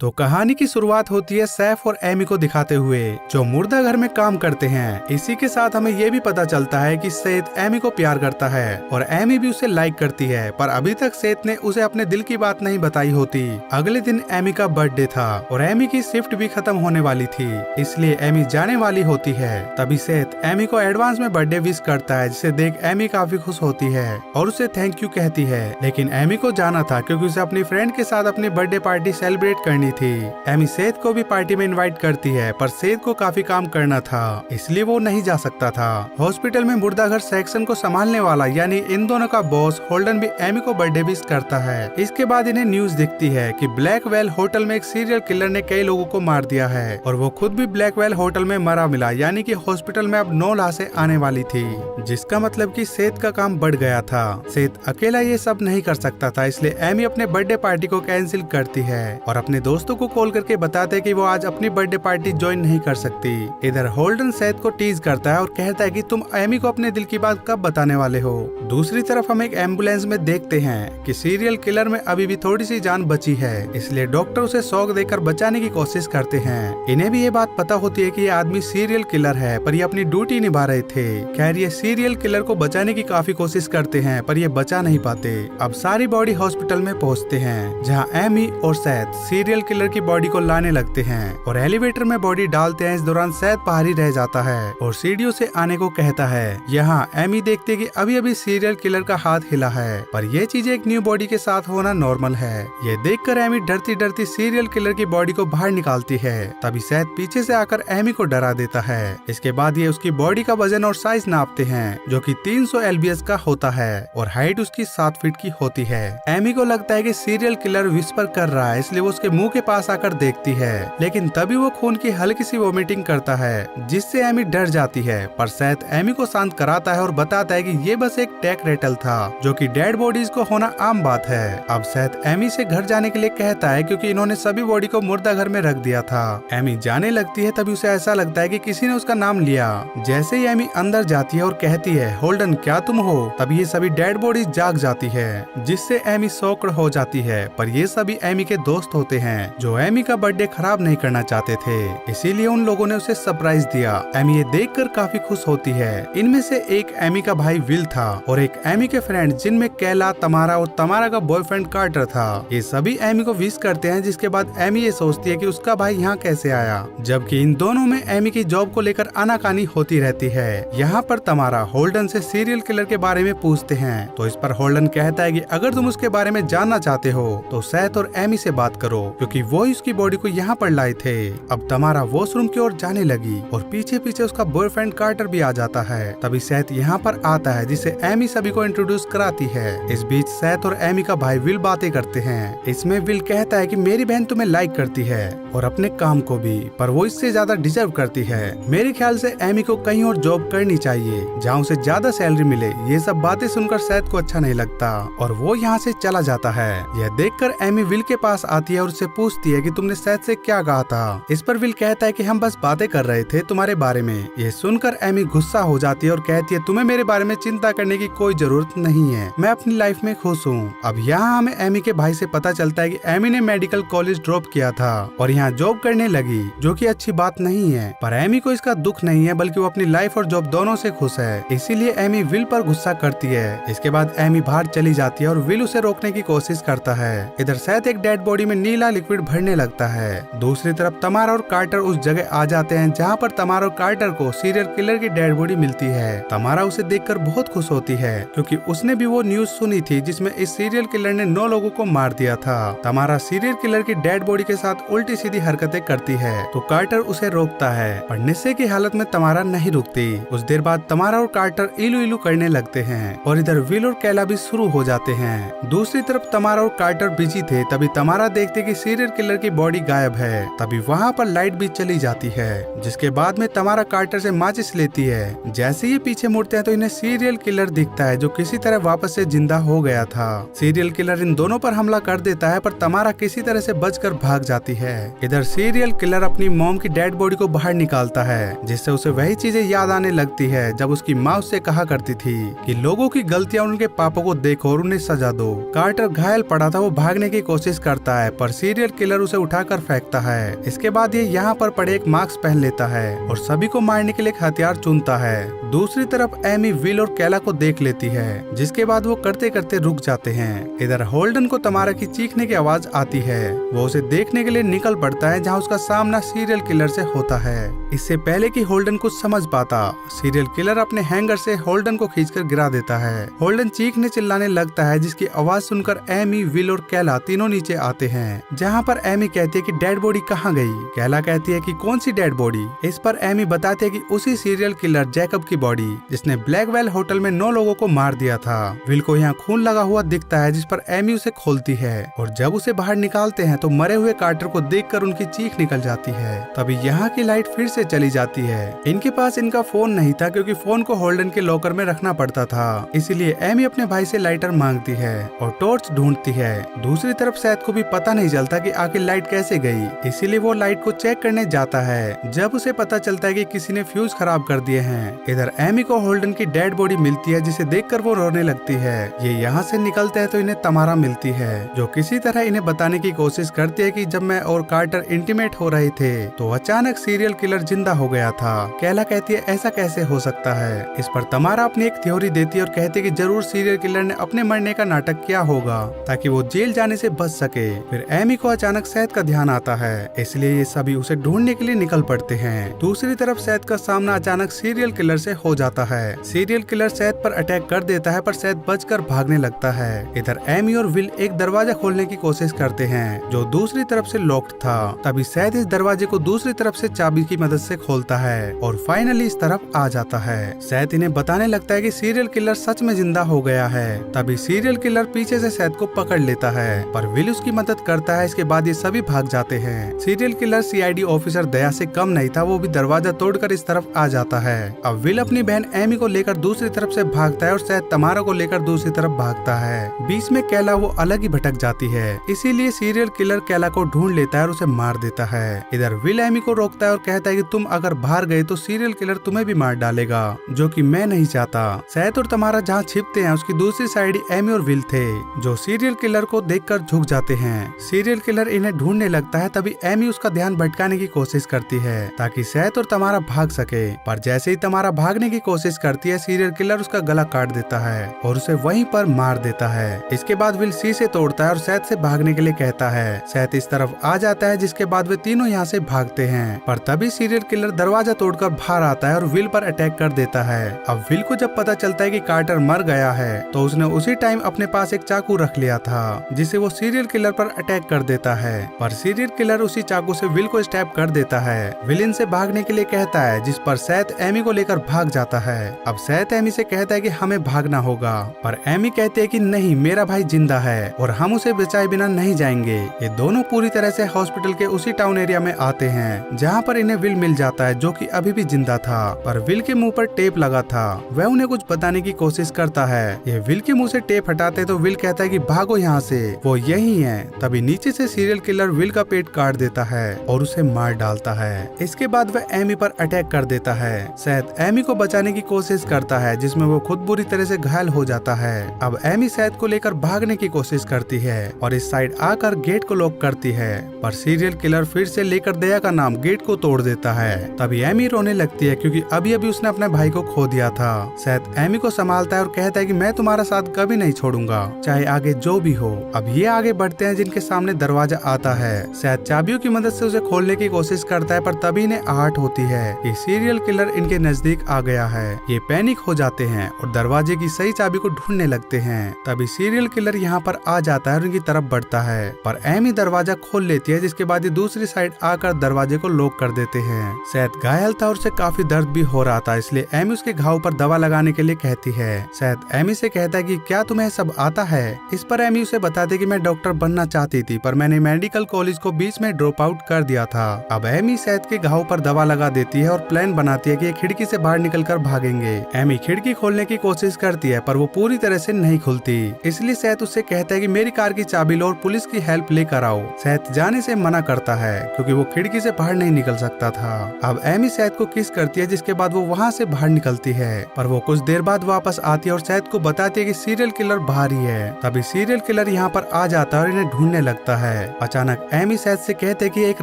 तो कहानी की शुरुआत होती है सैफ और एमी को दिखाते हुए जो मुर्दा घर में काम करते हैं। इसी के साथ हमें ये भी पता चलता है कि सैफ एमी को प्यार करता है और एमी भी उसे लाइक करती है, पर अभी तक सैफ ने उसे अपने दिल की बात नहीं बताई होती। अगले दिन एमी का बर्थडे था और एमी की शिफ्ट भी खत्म होने वाली थी, इसलिए एमी जाने वाली होती है। तभी सैफ एमी को एडवांस में बर्थडे विश करता है, जिसे देख एमी काफी खुश होती है और उसे थैंक यू कहती है। लेकिन एमी को जाना था क्योंकि उसे अपनी फ्रेंड के साथ अपनी बर्थडे पार्टी सेलिब्रेट करनी थी। एमी सैफ को भी पार्टी में इनवाइट करती है, पर सैफ को काफी काम करना था, इसलिए वो नहीं जा सकता था। हॉस्पिटल में मुर्दा घर सेक्शन को संभालने वाला यानी इन दोनों का बॉस होल्डन भी एमी को बर्थडे विश करता है। इसके बाद इन्हें न्यूज दिखती है कि ब्लैक वेल होटल में एक सीरियल किलर ने कई लोगों को मार दिया है और वो खुद भी ब्लैक वेल होटल में मरा मिला, यानी कि हॉस्पिटल में अब 9 लाशें आने वाली थी, जिसका मतलब कि सैफ का काम बढ़ गया था। सैफ अकेला ये सब नहीं कर सकता था, इसलिए एमी अपने बर्थडे पार्टी को कैंसिल करती है और अपने दोस्तों को कॉल करके बताते कि वो आज अपनी बर्थडे पार्टी ज्वाइन नहीं कर सकती। इधर होल्डन सैफ को टीज करता है और कहता है कि तुम एमी को अपने दिल की बात कब बताने वाले हो। दूसरी तरफ हम एक एम्बुलेंस में देखते हैं कि सीरियल किलर में अभी भी थोड़ी सी जान बची है, इसलिए डॉक्टर उसे शॉक देकर बचाने की कोशिश करते हैं। इन्हें भी ये बात पता होती है कि ये आदमी सीरियल किलर है, पर ये अपनी ड्यूटी निभा रहे थे। खैर ये सीरियल किलर को बचाने की काफी कोशिश करते हैं, पर ये बचा नहीं पाते। अब सारी बॉडी हॉस्पिटल में पहुंचते हैं, जहां एमी और सैफ सीरियल किलर की बॉडी को लाने लगते हैं और एलिवेटर में बॉडी डालते हैं। इस दौरान सैफ बाहर ही रह जाता है और सीढ़ियों से आने को कहता है। यहाँ एमी देखते कि अभी अभी सीरियल किलर का हाथ हिला है, पर ये चीज एक न्यू बॉडी के साथ होना नॉर्मल है। ये देखकर एमी डरती डरती सीरियल किलर की बॉडी को बाहर निकालती है। तभी सैफ पीछे से आकर एमी को डरा देता है। इसके बाद ये उसकी बॉडी का वजन और साइज नापते हैं, जो कि 300 LBS का होता है और हाइट उसकी 7 फीट की होती है। एमी को लगता है कि सीरियल किलर विस्पर कर रहा है, इसलिए वो उसके मुंह के पास आकर देखती है, लेकिन तभी वो खून की हल्की सी वोमिटिंग करता है, जिससे एमी डर जाती है। पर सैफ एमी को शांत कराता है और बताता है कि ये बस एक टेक रेटल था, जो कि डेड बॉडीज को होना आम बात है। अब सैफ एमी से घर जाने के लिए कहता है, क्योंकि इन्होंने सभी बॉडी को मुर्दा घर में रख दिया था। एमी जाने लगती है, तभी उसे ऐसा लगता है कि किसी ने उसका नाम लिया। जैसे ही एमी अंदर जाती है और कहती है होल्डन क्या तुम हो, तभी ये सभी डेड बॉडीज जाग जाती है, जिससे एमी शॉक्ड हो जाती है। पर ये सभी एमी के दोस्त होते हैं जो एमी का बर्थडे खराब नहीं करना चाहते थे, इसीलिए उन लोगों ने उसे सरप्राइज दिया। एमी ये देखकर काफी खुश होती है। इनमें से एक एमी का भाई विल था और एक एमी के फ्रेंड, जिनमें कैला, तमारा और तमारा का बॉयफ्रेंड कार्टर था। ये सभी एमी को विश करते हैं, जिसके बाद एमी ये सोचती है कि उसका भाई यहाँ कैसे आया, जबकि इन दोनों में एमी की जॉब को लेकर आनाकानी होती रहती है। यहाँ पर तमारा होल्डन से सीरियल किलर के बारे में पूछते हैं, तो इस पर होल्डन कहता है कि अगर तुम उसके बारे में जानना चाहते हो तो सैफ और एमी से बात करो, क्योंकि वो ही उसकी बॉडी को यहाँ पर लाए थे। अब तमारा वॉशरूम की ओर जाने लगी और पीछे पीछे उसका बॉयफ्रेंड कार्टर भी आ जाता है। तभी सैफ यहाँ पर आता है, जिसे एमी सभी को इंट्रोड्यूस कराती है। इस बीच सैफ और एमी का भाई विल बातें करते हैं। इसमें विल कहता है कि मेरी बहन तुम्हें लाइक करती है और अपने काम को भी, पर वो इससे ज्यादा डिजर्व करती है। मेरे ख्याल से एमी को कहीं और जॉब करनी चाहिए जहाँ उसे ज्यादा सैलरी मिले। ये सब बातें सुनकर सैफ को अच्छा नहीं लगता और वो यहाँ से चला जाता है। यह देखकर एमी विल के पास आती है और उससे पूछती है कि तुमने सैफ से क्या कहा था। इस पर विल कहता है कि हम बस बातें कर रहे थे तुम्हारे बारे में। ये सुनकर एमी गुस्सा हो जाती है और कहती है तुम्हें मेरे बारे में चिंता करने की कोई जरूरत नहीं है, मैं अपनी लाइफ में खुश हूँ। अब यहाँ हमें एमी के भाई से पता चलता है कि एमी ने मेडिकल कॉलेज ड्रॉप किया था और यहाँ जॉब करने लगी, जो कि अच्छी बात नहीं है। पर एमी को इसका दुख नहीं है, बल्कि वो अपनी लाइफ और जॉब दोनों से खुश है, इसीलिए एमी विल पर गुस्सा करती है। इसके बाद एमी बाहर चली जाती है और विल उसे रोकने की कोशिश करता है। इधर सैफ एक डेड बॉडी में नीला लिक्विड भरने लगता है। दूसरी तरफ तमारा और कार्टर उस जगह आ जाते हैं जहाँ पर तमारा और कार्टर को सीरियल किलर की डेड बॉडी मिलती है। तमारा उसे देखकर बहुत खुश होती है, क्योंकि उसने भी वो न्यूज सुनी थी जिसमें इस सीरियल किलर ने 9 लोगों को मार दिया था। तमारा सीरियल किलर की डेड बॉडी के साथ उल्टी सीधी हरकतें करती है, तो कार्टर उसे रोकता है, पर नशे की हालत में तमारा नहीं रुकती। कुछ देर बाद तमारा और कार्टर इलू इलू करने लगते हैं और इधर विल और कैला भी शुरू हो जाते हैं। दूसरी तरफ तमारा और कार्टर बिजी थे। तभी तमारा देखते कि सीरियल किलर की बॉडी गायब है। तभी वहाँ पर लाइट भी चली जाती है, जिसके बाद में तमारा कार्टर से माचिस लेती है। जैसे ये पीछे मुड़ते हैं तो इन्हें सीरियल किलर दिखता है, जो किसी तरह वापस से जिंदा हो गया था। सीरियल किलर इन दोनों पर हमला कर देता है, पर तमारा किसी तरह से बचकर भाग जाती है। इधर सीरियल किलर अपनी मॉम की डेड बॉडी को बाहर निकालता है, जिससे उसे वही चीजें याद आने लगती है जब उसकी माँ उससे कहा करती थी कि लोगों की गलतियां उनके पापों को देखो और उन्हें सजा दो। कार्टर घायल पड़ा था, वो भागने की कोशिश करता है, पर सीरियल किलर उसे उठाकर फेंकता है। इसके बाद ये यहाँ पर पड़े एक मास्क पहन लेता है और सभी को मारने के लिए एक हथियार चुनता है। दूसरी तरफ एमी विल और कैला को देख लेती है, जिसके बाद वो करते करते रुक जाते हैं। इधर होल्डन को तमारा की चीखने की आवाज आती है। वो उसे देखने के लिए निकल पड़ता है, जहाँ उसका सामना सीरियल किलर से होता है। इससे पहले कि होल्डन कुछ समझ पाता, सीरियल किलर अपने हैंगर से होल्डन को खींचकर गिरा देता है। होल्डन चीखने चिल्लाने लगता है, जिसकी आवाज सुनकर एमी, विल और कैला तीनों नीचे आते हैं, जहाँ पर एमी कहती है कि डेड बॉडी कहाँ गई। कैला कहती है कि कौन सी डेड बॉडी। इस पर एमी बताती है कि उसी सीरियल किलर जैकब की बॉडी, जिसने ब्लैकवेल होटल में 9 लोगों को मार दिया था। विल को यहाँ खून लगा हुआ दिखता है, जिस पर एमी उसे खोलती है और जब उसे बाहर निकालते हैं तो मरे हुए कार्टर को देखकर उनकी चीख निकल जाती है। तभी यहाँ की लाइट फिर से चली जाती है। इनके पास इनका फोन नहीं था, क्योंकि फोन को होल्डन के लॉकर में रखना पड़ता था। इसीलिए एमी अपने भाई से लाइटर मांगती है और टॉर्च ढूंढती है। दूसरी तरफ सैथ को भी पता नहीं चलता कि आखिर लाइट कैसे गई, इसीलिए वो लाइट को चेक करने जाता है। जब उसे पता चलता है कि किसी ने फ्यूज खराब कर दिए हैं। इधर एमी को होल्डन की डेड बॉडी मिलती है, जिसे देखकर वो रोने लगती है। ये यहाँ से निकलते हैं तो इन्हें तमारा मिलती है, जो किसी तरह इन्हें बताने की कोशिश करती है कि जब मैं और कार्टर इंटीमेट हो रहे थे तो अचानक सीरियल किलर जिंदा हो गया था। कैला कहती है ऐसा कैसे हो सकता है। इस पर तमारा अपनी एक थ्योरी देती है और कहती है कि जरूर सीरियल किलर ने अपने मरने का नाटक किया होगा ताकि वो जेल जाने से बच सके। फिर एमी को अचानक सैथ का ध्यान आता है, इसलिए ये सभी उसे ढूंढने के लिए निकल पड़ते हैं। दूसरी तरफ सैथ का सामना अचानक सीरियल किलर से हो जाता है। सीरियल किलर सैथ पर अटैक कर देता है, पर सैथ बचकर भागने लगता है। इधर एमी और विल एक दरवाजा खोलने की कोशिश करते हैं, जो दूसरी तरफ से लॉक्ड था। तभी सैथ इस दरवाजे को दूसरी तरफ से चाबी की मदद से खोलता है और फाइनली इस तरफ आ जाता है। सैथ इन्हें बताने लगता है कि सीरियल किलर सच में जिंदा हो गया है। तभी सीरियल किलर पीछे से सैथ को पकड़ लेता है, पर विल उसकी मदद करता है। इसके बाद ये सभी भाग जाते हैं। सीरियल किलर सीआईडी ऑफिसर दया से कम नहीं था, वो भी दरवाजा तोड़कर इस तरफ आ जाता है। अब विल अपनी बहन एमी को लेकर दूसरी तरफ से भागता है और सैथ तमारा को लेकर दूसरी तरफ भागता है। बीच में कैला वो अलग ही भटक जाती है, इसीलिए सीरियल किलर कैला को ढूंढ लेता है और उसे मार देता है। इधर विल एमी को रोकता है और कहता है कि तुम अगर बाहर गए तो सीरियल किलर तुम्हें भी मार डालेगा, जो कि मैं नहीं चाहता। सैथ और तमारा जहाँ छिपते हैं उसकी दूसरी साइड एमी और विल थे, जो सीरियल किलर को देखकर झुक जाते हैं। सीरियल किलर इन्हें ढूंढने लगता है, तभी एमी उसका ध्यान भटकाने की कोशिश करती है ताकि सैथ और तमारा भाग सके। पर जैसे ही तमारा भागने की कोशिश करती है, सीरियल किलर उसका गला काट देता है और उसे वहीं पर मार देता है। इसके बाद विल शीशे तोड़ता है और सैथ से भागने के लिए कहता है। सैथ इस तरफ आ जाता है, जिसके बाद वे तीनों यहाँ से भागते हैं। पर तभी सीरियल किलर दरवाजा तोड़कर बाहर आता है और विल पर अटैक कर देता है। अब विल को जब पता चलता है कि कार्टर मर गया है, तो उसने उसी टाइम अपने पास एक चाकू रख लिया था, जिसे वो सीरियल किलर पर अटैक कर देता है। पर सीरियल किलर उसी चाकू से विल को स्टैब कर देता है। विल इनसे भागने के लिए कहता है, जिस पर सैथ एमी को लेकर भाग जाता है। अब सैथ एमी से कहता है कि हमें भागना होगा, पर एमी कहते हैं कि नहीं, मेरा भाई जिंदा है और हम उसे बचाए बिना नहीं जाएंगे। ये दोनों पूरी तरह से हॉस्पिटल के उसी टाउन एरिया में आते हैं, जहाँ पर इन्हें विल मिल जाता है, जो कि अभी भी जिंदा था, पर विल के मुंह पर टेप लगा था। वह उन्हें कुछ बताने की कोशिश करता है। ये विल के मुंह से टेप हटाते तो विल कहता है कि भागो यहाँ से, वो यही है। तभी नीचे से सीरियल किलर विल का पेट काट देता है और उसे मार डालता है। इसके बाद वह एमी पर अटैक कर देता है। सैथ एमी को बचाने की कोशिश करता है, जिसमें वो खुद बुरी तरह से घायल हो जाता है। अब एमी सैथ को लेकर भागने की कोशिश करती है और इस साइड आकर गेट को लॉक करती है, पर सीरियल किलर फिर से लेकर दया का नाम गेट को तोड़ देता है। तभी एमी रोने लगती है, क्योंकि अभी अभी उसने अपने भाई को खो दिया था। सैथ एमी को संभालता है और कहता है कि मैं तुम्हारा साथ कभी नहीं छोड़ूंगा, चाहे आगे जो भी हो। अब ये आगे बढ़ते हैं, जिनके सामने दरवाजा आता है। सैथ चाबियों की मदद से उसे खोलने की कोशिश करता है, पर तभी इन्हें आहट होती है कि सीरियल किलर इनके नजदीक आ गया है। ये पैनिक हो जाते हैं और दरवाजे की सही चाबी को ढूंढने लगते हैं। तभी सीरियल किलर यहाँ पर आ जाता है और उनकी तरफ बढ़ता है, पर एमी दरवाजा खोल लेती है, जिसके बाद ये दूसरी साइड आकर दरवाजे को लॉक कर देते हैं। सैथ घायल था और उसे काफी दर्द भी हो रहा था, इसलिए एमी उसके घाव पर दवा लगाने के लिए कहती है। सैथ एमी से कहता है कि क्या तुम्हें सब आता है। इस पर एमी उसे बताती कि मैं डॉक्टर बनना चाहती थी, पर मैंने मेडिकल कॉलेज को बीच में ड्रॉप आउट कर दिया था। अब एमी सैथ के घाव पर दवा लगा देती है और प्लान बनाती है कि ये खिड़की से बाहर निकलकर भागेंगे। एमी खिड़की खोलने की कोशिश करती है, पर वो पूरी तरह से नहीं खुलती, इसलिए सैथ उससे कहता है कि मेरी कार की चाबी लो और पुलिस की हेल्प लेकर आओ। सैथ जाने से मना करता है, क्योंकि वो खिड़की से बाहर नहीं निकल सकता था। अब एमी सैथ को किस करती है, जिसके बाद वो वहाँ से बाहर निकलती है, पर वो कुछ देर बाद वापस आती है और सैथ को बताती है कि सीरियल किलर बाहर ही है। तभी सीरियल किलर यहाँ पर आ जाता है और इन्हें ढूंढने लगता है। है। अचानक एमी सैथ से कहते कि एक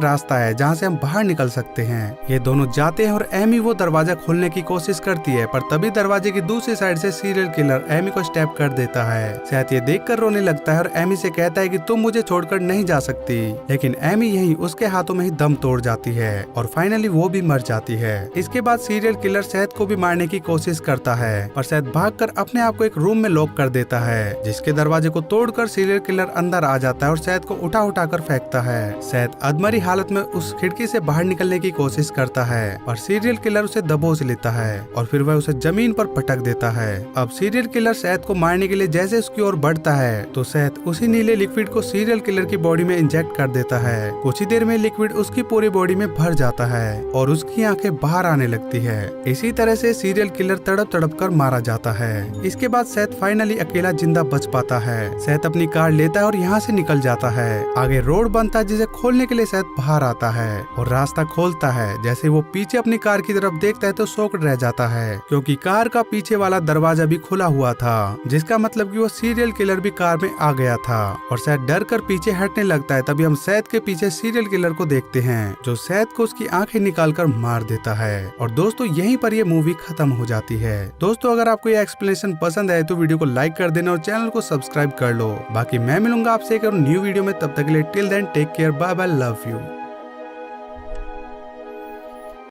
रास्ता है जहाँ से हम बाहर निकल सकते हैं। ये दोनों जाते हैं और एमी वो दरवाजा खोलने की कोशिश करती है, पर तभी दरवाजे की दूसरी साइड से सीरियल किलर एमी को स्टैप कर देता है। सैथ ये देखकर रोने लगता है और एमी से कहता है कि तुम मुझे छोड़कर नहीं जा सकती, लेकिन एमी यही उसके हाथों में ही दम तोड़ जाती है और फाइनली वो भी मर जाती है। इसके बाद सीरियल किलर सैथ को भी मारने की कोशिश करता है, पर सैथ भागकर अपने आप को एक रूम में लॉक कर देता है, जिसके दरवाजे को तोड़कर सीरियल किलर अंदर आ जाता है और सैथ को उठा कर फेंकता है। सैथ अधमरी हालत में उस खिड़की से बाहर निकलने की कोशिश करता है, पर सीरियल किलर उसे दबोच लेता है और फिर वह उसे जमीन पर पटक देता है। अब सीरियल किलर सैथ को मारने के लिए जैसे उसकी ओर बढ़ता है तो सैथ उसी नीले लिक्विड को सीरियल किलर की बॉडी में इंजेक्ट कर देता है। कुछ ही देर में लिक्विड उसकी पूरी बॉडी में भर जाता है और उसकी आंखें बाहर आने लगती है। इसी तरह से सीरियल किलर तड़प कर मारा जाता है। इसके बाद सैथ फाइनली अकेला जिंदा बच पाता है। सैथ अपनी कार लेता है और यहाँ से निकल जाता है। आगे रोड बनता है जिसे खोलने के लिए सैथ बाहर आता है और रास्ता खोलता है। जैसे वो पीछे अपनी कार की तरफ देखता है तो शॉक्ड रह जाता है, क्योंकि कार का पीछे वाला दरवाजा भी खुला हुआ था, जिसका मतलब कि वो सीरियल किलर भी कार में आ गया था और सैथ डर कर पीछे हटने लगता है। तभी हम सैथ के पीछे सीरियल किलर को देखते हैं, जो सैथ को उसकी आंखें निकाल कर मार देता है। और दोस्तों यहीं पर ये मूवी खत्म हो जाती है। दोस्तों अगर आपको ये एक्सप्लेनेशन पसंद आए तो वीडियो को लाइक कर देना और चैनल को सब्सक्राइब कर लो। बाकी मैं मिलूंगा आपसे एक न्यू वीडियो में, तब तक के लिए till then take care, bye bye, love you.